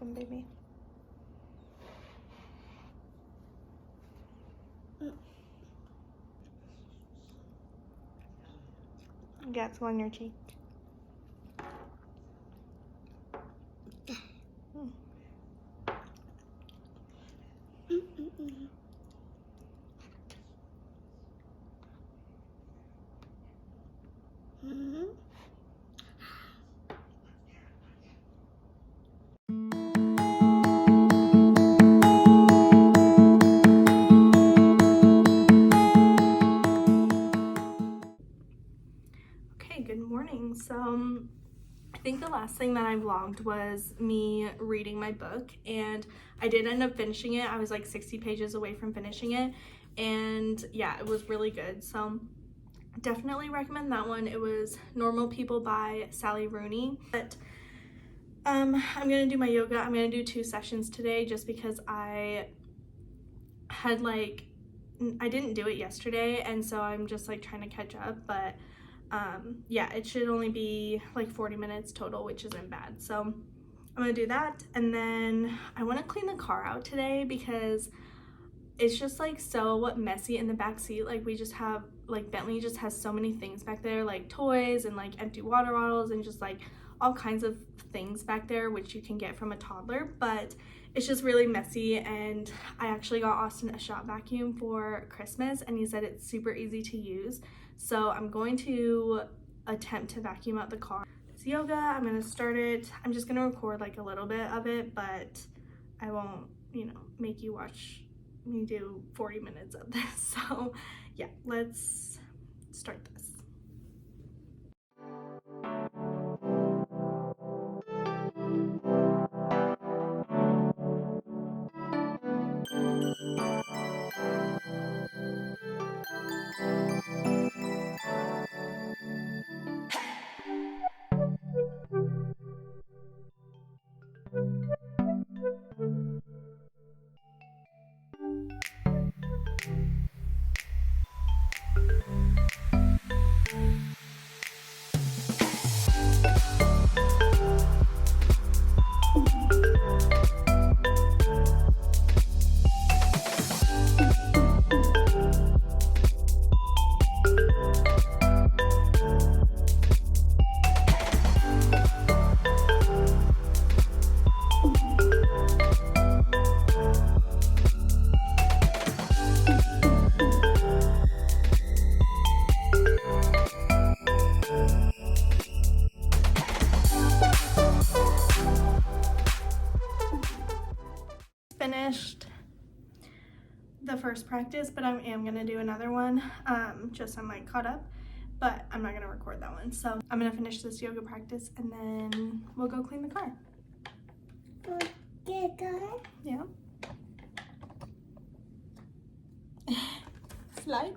second, baby. Yeah, it's on your cheek. Okay, good morning. So I think the last thing that I vlogged was me reading my book, and I did end up finishing it. I was like 60 pages away from finishing it, and yeah, it was really good. So definitely recommend that one. It was Normal People by Sally Rooney. But I'm gonna do my yoga. I'm gonna do 2 sessions today just because I didn't do it yesterday, and so I'm just like trying to catch up. But yeah, it should only be like 40 minutes total, which isn't bad. So I'm gonna do that, and then I want to clean the car out today because it's just like so messy in the back seat. Like we just have, like Bentley just has so many things back there, like toys and like empty water bottles and just like all kinds of things back there, which you can get from a toddler, but it's just really messy. And I actually got Austin a shop vacuum for Christmas, and he said it's super easy to use. So I'm going to attempt to vacuum out the car. It's yoga. I'm gonna start it. I'm just gonna record like a little bit of it, but I won't, make you watch me do 40 minutes of this. So yeah, let's start this. Finished the first practice, but I am gonna do another one, just so I'm like caught up, but I'm not gonna record that one. So I'm gonna finish this yoga practice and then we'll go clean the car. Yeah. Slide.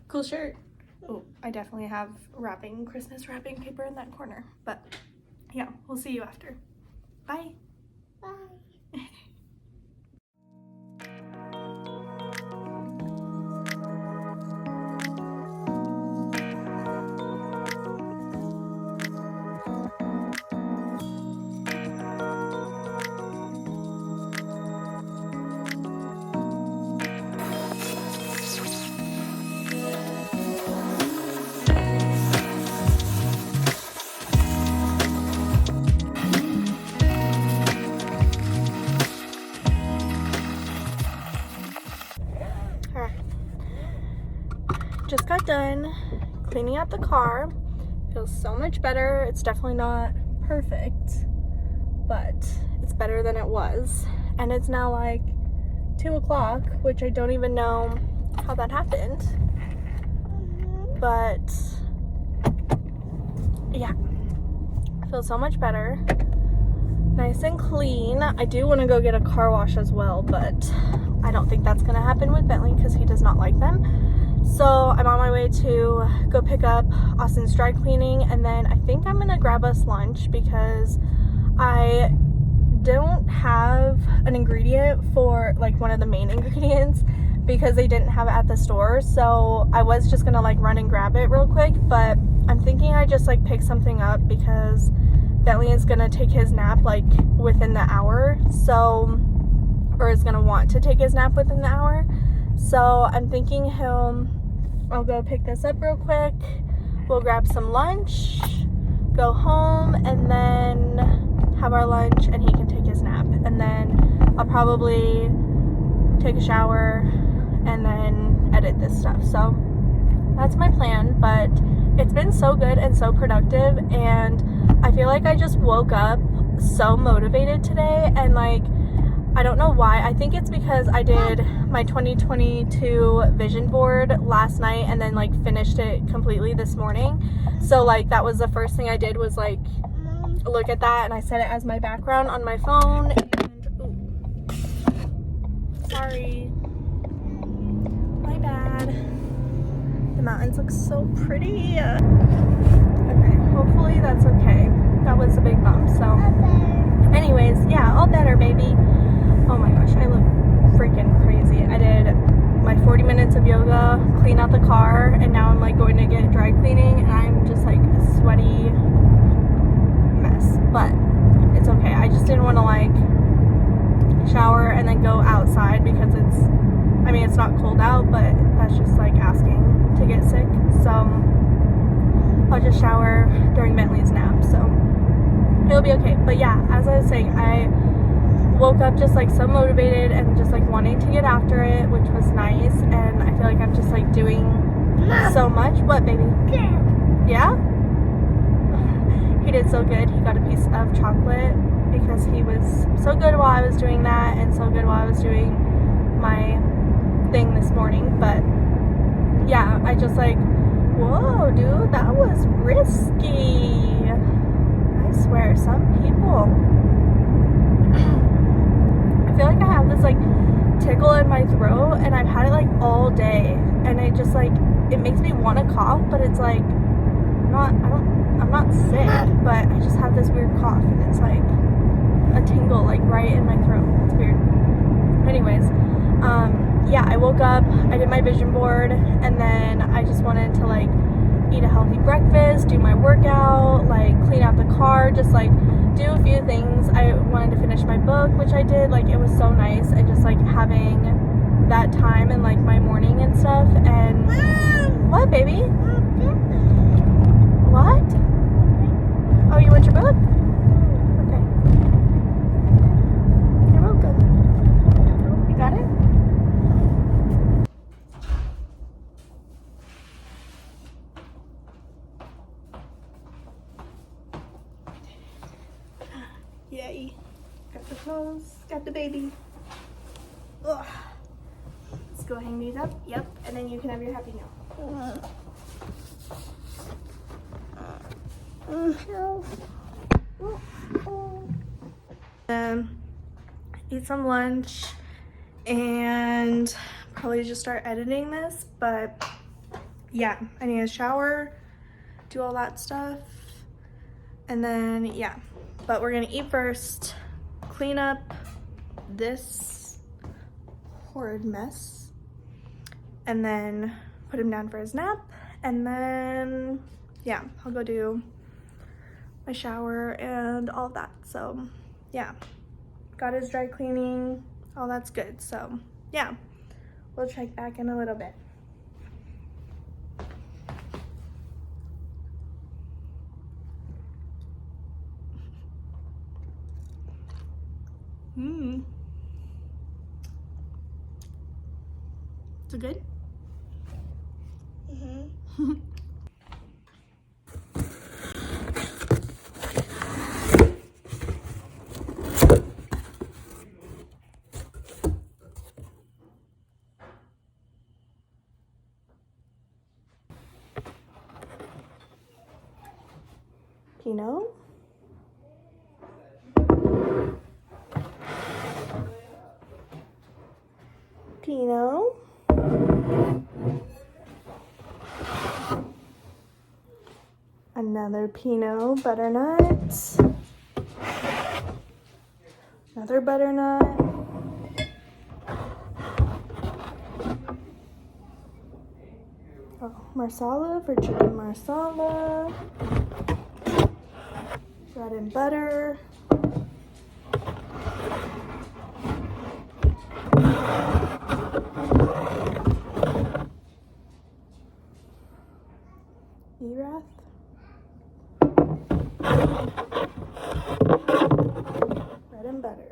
Cool shirt. Oh, I definitely have Christmas wrapping paper in that corner, but yeah, we'll see you after. Bye. Bye. Just got done cleaning out the car. Feels so much better. It's definitely not perfect, but it's better than it was. And it's now like 2 o'clock, which I don't even know how that happened. But yeah, I feel so much better. Nice and clean. I do want to go get a car wash as well, but I don't think that's gonna happen with Bentley because he does not like them. So I'm on my way to go pick up Austin's dry cleaning, and then I think I'm gonna grab us lunch because I don't have an ingredient for like one of the main ingredients because they didn't have it at the store. So I was just gonna like run and grab it real quick, but I'm thinking I just like pick something up because Bentley is gonna take his nap like within the hour, so, or is gonna want to take his nap within the hour. So I'm thinking I'll go pick this up real quick, we'll grab some lunch, go home, and then have our lunch and he can take his nap, and then I'll probably take a shower and then edit this stuff. So that's my plan, but it's been so good and so productive, and I feel like I just woke up so motivated today, and like I don't know why. I think it's because I did my 2022 vision board last night and then like finished it completely this morning. So like that was the first thing I did, was like look at that, and I set it as my background on my phone. And sorry, my bad. The mountains look so pretty. Okay, hopefully that's okay. That was a big bump. So anyways, yeah, all better, baby. Oh my gosh, I look freaking crazy. I did my 40 minutes of yoga, clean out the car, and now I'm like going to get dry cleaning, and I'm just like a sweaty mess, but it's okay. I just didn't want to like shower and then go outside because it's not cold out, but that's just like asking to get sick. So I'll just shower during Bentley's nap, so it'll be okay. But yeah, as I was saying, I woke up just like so motivated and just like wanting to get after it, which was nice, and I feel like I'm just like doing so much. What, baby? Yeah? He did so good. He got a piece of chocolate because he was so good while I was doing that, and so good while I was doing my thing this morning. But yeah, I just like, whoa, dude, that was risky. I swear, some people. I feel like I have this like tickle in my throat, and I've had it like all day, and it just like, it makes me want to cough, but it's like I'm not sick, but I just have this weird cough, and it's like a tingle like right in my throat. It's weird. Anyways, yeah, I woke up, I did my vision board, and then I just wanted to like eat a healthy breakfast, do my workout, like clean out the car, just like do a few things. I wanted to finish my book, which I did. Like, it was so nice, and just like having that time in like my morning and stuff. And Mom! What, baby? What? Oh, you want your book? Okay. You're welcome. You got it? Yay. Got the clothes, got the baby. Ugh. Let's go hang these up. Yep. And then you can have your happy meal. Eat some lunch and probably just start editing this. But yeah, I need a shower, do all that stuff, and then yeah. But we're gonna eat first, clean up this horrid mess, and then put him down for his nap, and then yeah, I'll go do my shower and all that. So yeah, got his dry cleaning, all that's good. So yeah, we'll check back in a little bit. Is it good? Mm-hmm. Pinot? Pinot? Another Pinot butternut. Another butternut. marsala for chicken marsala, bread and butter, Erath, bread and butter.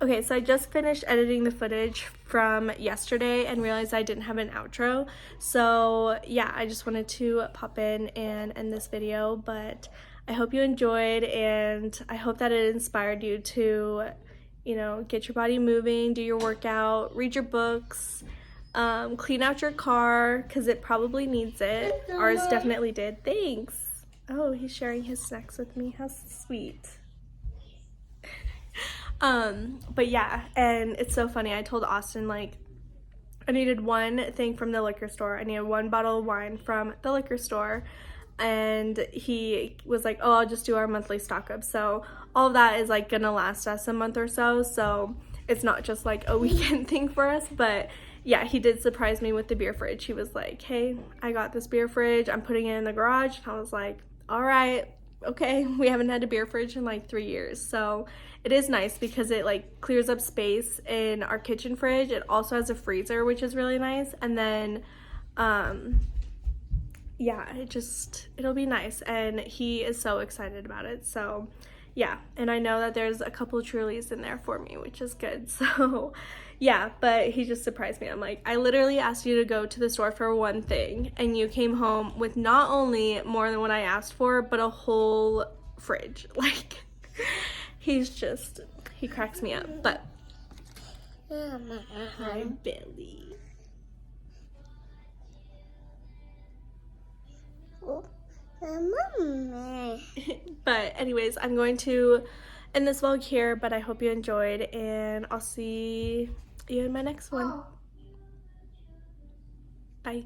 Okay, so I just finished editing the footage from yesterday and realized I didn't have an outro. So yeah, I just wanted to pop in and end this video, but I hope you enjoyed and I hope that it inspired you to, you know, get your body moving, do your workout, read your books, clean out your car because it probably needs it. Ours definitely did. Thanks. Oh, he's sharing his snacks with me. How sweet. But yeah, and it's so funny. I told Austin, like, I needed one thing from the liquor store. I needed one bottle of wine from the liquor store. And he was like, oh, I'll just do our monthly stock up. So all of that is like gonna last us a month or so. So it's not just like a weekend thing for us. But yeah, he did surprise me with the beer fridge. He was like, hey, I got this beer fridge. I'm putting it in the garage. And I was like, all right, okay. We haven't had a beer fridge in like 3 years. So it is nice because it like clears up space in our kitchen fridge. It also has a freezer, which is really nice. And then, yeah, it'll be nice. And he is so excited about it. So yeah, and I know that there's a couple of Trulies in there for me, which is good. So yeah, but he just surprised me. I'm like, I literally asked you to go to the store for one thing and you came home with not only more than what I asked for, but a whole fridge. Like, he cracks me up. But hi, Billy. But anyways, I'm going to end this vlog here, but I hope you enjoyed and I'll see you in my next one. Bye.